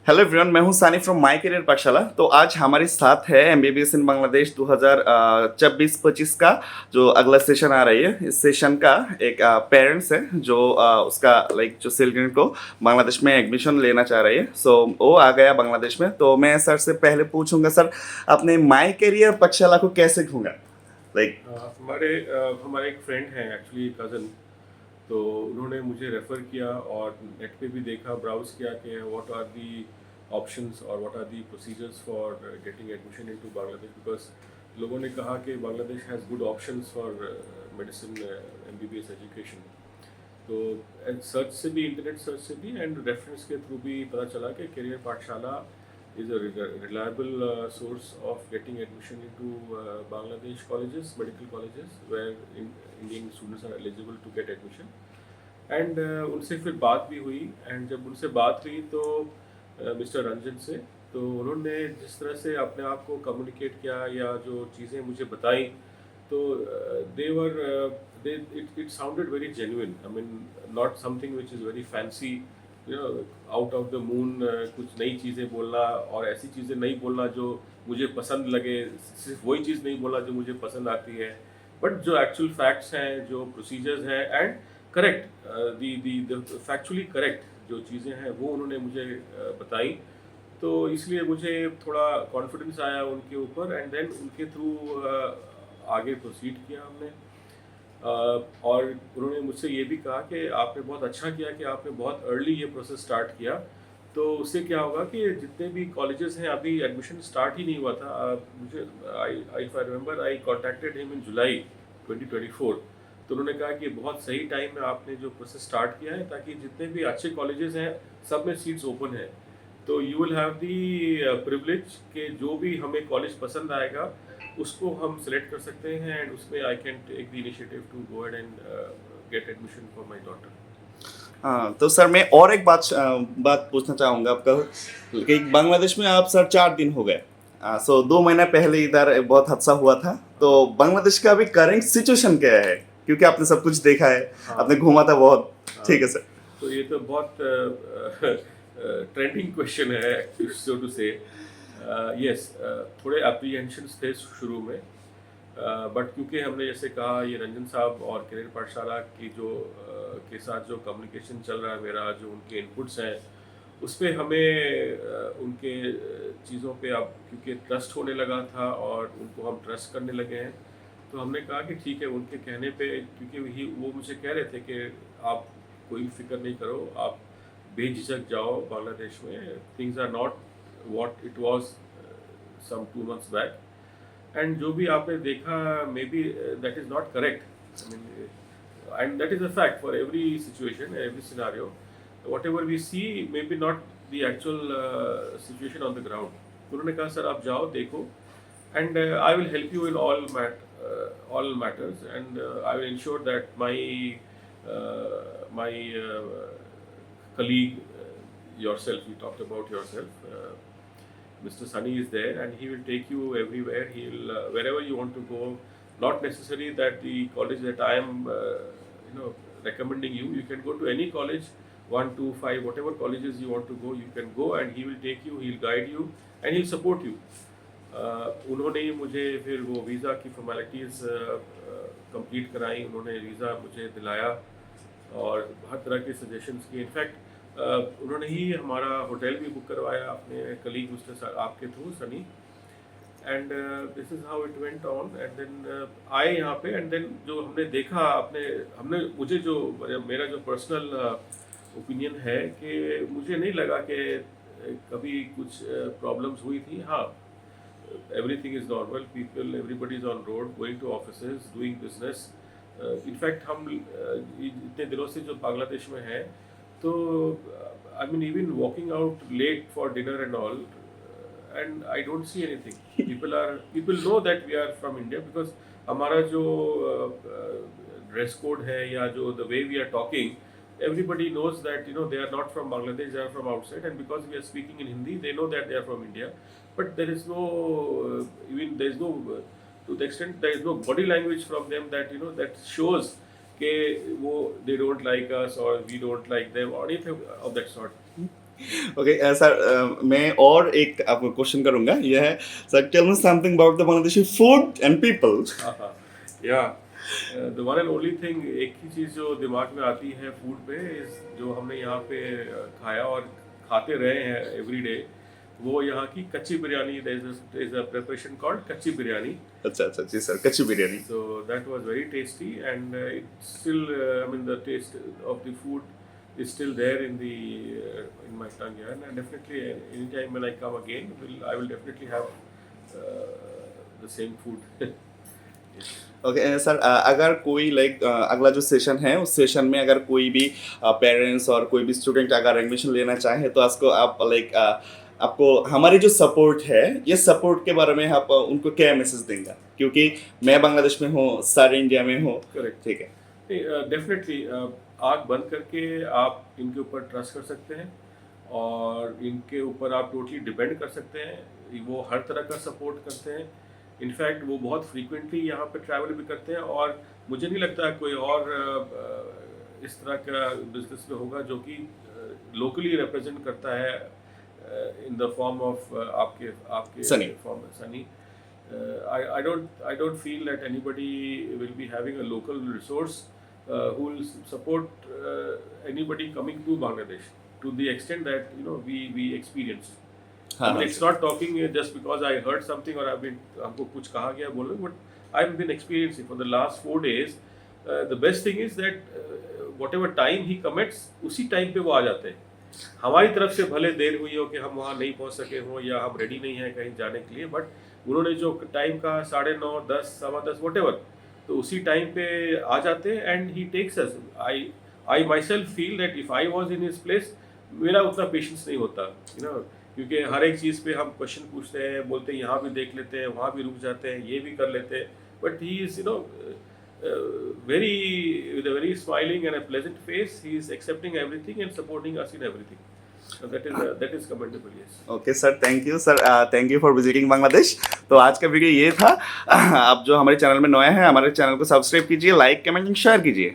Hello everyone, मैं हूं सानी फ्रॉम माय करियर पाठशाला। तो आज हमारे साथ है एमबीबीएस इन बांग्लादेश 2024-25 का जो अगला सेशन आ रही है। इस सेशन का एक पेरेंट्स है जो उसका जो चिल्ड्रन को बांग्लादेश में एडमिशन लेना चाह रही है। वो आ गया बांग्लादेश में। तो मैं सर से पहले पूछूंगा, सर आपने माय करियर पाठशाला को कैसे ढूंढा? हमारे एक फ्रेंड हैं, एक्चुअली कज़न। तो उन्होंने मुझे रेफ़र किया और नेट पे भी देखा, ब्राउज़ किया कि व्हाट आर दी ऑप्शंस और what are the procedures for getting admission into Bangladesh, because लोगों ने कहा कि Bangladesh has good options for medicine MBBS education. तो सर्च से भी, इंटरनेट सर्च से भी एंड रेफरेंस के थ्रू भी पता चला कि करियर पाठशाला is a reliable source of getting admission into Bangladesh colleges, medical colleges, where Indian students are eligible to get admission. And उनसे फिर बात भी हुई, एंड जब उनसे बात हुई तो मिस्टर रंजन से, तो उन्होंने जिस तरह से अपने आप को कम्युनिकेट किया या जो चीज़ें मुझे बताई, तो they were it sounded very genuine. I mean, not something which is very fancy, out of the moon, कुछ नई चीज़ें बोलना और ऐसी चीज़ें नहीं बोलना जो मुझे पसंद लगे, सिर्फ वही चीज़ नहीं बोलना जो मुझे पसंद आती है, बट जो एक्चुअल फैक्ट्स हैं, जो प्रोसीजर्स हैं, and correct, the factually correct जो चीज़ें हैं वो उन्होंने मुझे बताई। तो इसलिए मुझे थोड़ा कॉन्फिडेंस आया उनके ऊपर, एंड देन उनके थ्रू आगे प्रोसीड किया हमने। और उन्होंने मुझसे ये भी कहा कि आपने बहुत अच्छा किया कि आपने बहुत अर्ली ये प्रोसेस स्टार्ट किया। तो उससे क्या होगा कि जितने भी कॉलेजेस हैं, अभी एडमिशन स्टार्ट ही नहीं हुआ था। मुझे I if I remember, I contacted him in July 2024। तो उन्होंने कहा कि बहुत सही टाइम में आपने जो प्रोसेस स्टार्ट किया है, ताकि जितने भी अच्छे कॉलेजेस हैं सब में सीट्स ओपन हैं। तो you will have the privilege कि जो भी हमें कॉलेज पसंद आएगा उसको हम सेलेक्ट कर सकते हैं, एंड उसमें I can take the initiative to go ahead and get admission for my daughter. हाँ, तो सर मैं और एक बात पूछना चाहूँगा आपका कि बांग्लादेश में आप सर 4 दिन हो गए। 2 महीना पहले इधर बहुत हादसा हुआ था। तो बांग्लादेश का अभी करंट सिचुएशन क्या है? क्योंकि आपने सब कुछ देखा है, आपने घूमा था बहुत। ठीक है सर। तो ये तो बहुत ट्रेंडिंग क्वेश्चन है, सो टू से। यस, थोड़े अप्रीहेंशंस थे शुरू में, बट क्योंकि हमने जैसे कहा, ये रंजन साहब और करियर पाठशाला की जो के साथ जो कम्युनिकेशन चल रहा है मेरा, जो उनके इनपुट्स हैं, उस पर हमें उनके चीज़ों पे अब क्योंकि ट्रस्ट होने लगा था और उनको हम ट्रस्ट करने लगे हैं, तो हमने कहा कि ठीक है, उनके कहने पे, क्योंकि वो मुझे कह रहे थे कि आप कोई फिक्र नहीं करो, आप बेझिझक जाओ बांग्लादेश में, things are not what it was some 2 months back, and जो भी आपने देखा may be that is not correct. I mean, and that is a fact for every situation, every scenario. whatever we see may be not the actual situation on the ground. उन्होंने कहा sir आप जाओ, देखो, and I will help you in all matters, and I will ensure that my colleague, yourself, you talked about yourself, Mr. Sunny is there, and he will take you everywhere. He'll wherever you want to go. Not necessary that the college that I am recommending you. You can go to any college, 1, 2, 5, whatever colleges you want to go, you can go, and he will take you, he'll guide you, and he'll support you. उन्होंने ही मुझे फिर वो visa की formalities complete कराई, उन्होंने visa मुझे दिलाया और हर तरह के सजेशंस किए। इनफैक्ट उन्होंने ही हमारा होटल भी बुक करवाया अपने कलीग मिस्टर आपके थ्रू, Sunny, and this is how it went on. And then आए यहाँ पे, एंड देन जो हमने देखा, हमने मुझे जो मेरा जो पर्सनल ओपिनियन है कि मुझे नहीं लगा कि कभी कुछ प्रॉब्लम्स हुई थी। हाँ, everything is normal, people, everybody is on road, going to offices, doing business. In fact हम इतने दिनों से जो बांग्लादेश में हैं, तो I mean even walking out late for dinner and all, and I don't see anything. People know that we are from India, because हमारा जो ड्रेस कोड है या जो the way we are talking, everybody knows that they are not from Bangladesh, they are from outside, and because we are speaking in Hindi, they know that they are from India. But there is no to the extent there is no body language from them that that shows कि वो they don't like us or we don't like them or anything of that sort. Okay sir, मैं और एक आपको question करूंगा, यह है sir, tell me something about the Bangladeshi food and people. या the one and only thing, एक ही चीज़ जो दिमाग में आती है फूड पे इस जो हमने यहाँ पे खाया और खाते रहे हैं एवरी डे, वो यहाँ की कच्ची biryani. Is a preparation called कच्ची बिरयानी। अच्छा अच्छा जी सर, कच्ची biryani. So that was very tasty, and it's still, I mean, the taste of the food is still there in the in my tongue. Yeah, and definitely, anytime when I come again, I will definitely have the same food. Yes. Okay sir, अगर कोई like अगला जो session है उस session में अगर कोई भी पेरेंट्स और कोई भी स्टूडेंट अगर एडमिशन लेना चाहे तो आपको आप लाइक आपको हमारी जो सपोर्ट है, ये सपोर्ट के बारे में आप उनको क्या मैसेज देंगे, क्योंकि मैं बांग्लादेश में हूँ, सर इंडिया में हूँ। Correct. ठीक है। डेफिनेटली आँख बंद करके आप इनके ऊपर ट्रस्ट कर सकते हैं और इनके ऊपर आप टोटली डिपेंड कर सकते हैं। वो हर तरह का सपोर्ट करते हैं। इनफैक्ट वो बहुत फ्रीक्वेंटली यहाँ पे ट्रैवल भी करते हैं, और मुझे नहीं लगता कोई और इस तरह का बिजनेस में होगा जो कि लोकली रिप्रेजेंट करता है इन द फॉर्म ऑफ आपके आपके Sunny. Form Sunny. I don't feel that anybody will be having a local resource who will support anybody coming to Bangladesh to the extent that we experienced. हाँ I mean, हाँ it's not talking just because I heard something or I've been हमको कुछ कहा गया बोल रहे, but I've been experiencing for the last 4 days. The best thing is that whatever time he commits, उसी time पे वो आ जाते हैं। हमारी तरफ से भले देर हुई हो कि हम वहाँ नहीं पहुँच सके हों या हम रेडी नहीं हैं कहीं जाने के लिए, बट उन्होंने जो टाइम कहा 9:30, 10, 10:15, whatever, तो उसी टाइम पे आ जाते हैं and he takes us. I myself feel that if I was in his place, मेरा उतना पेशेंस नहीं होता, क्योंकि हर एक चीज़ पे हम क्वेश्चन पूछते हैं, बोलते हैं यहाँ भी देख लेते हैं, वहाँ भी रुक जाते हैं, ये भी कर लेते हैं, but he is very with a very smiling and a pleasant face, he is accepting everything and supporting us in everything. So that is commendable. Yes. Okay sir, thank you sir, thank you for visiting Bangladesh. तो आज का video ये था। आप जो हमारे channel में नए हैं, हमारे चैनल को सब्सक्राइब कीजिए, लाइक कमेंट शेयर कीजिए।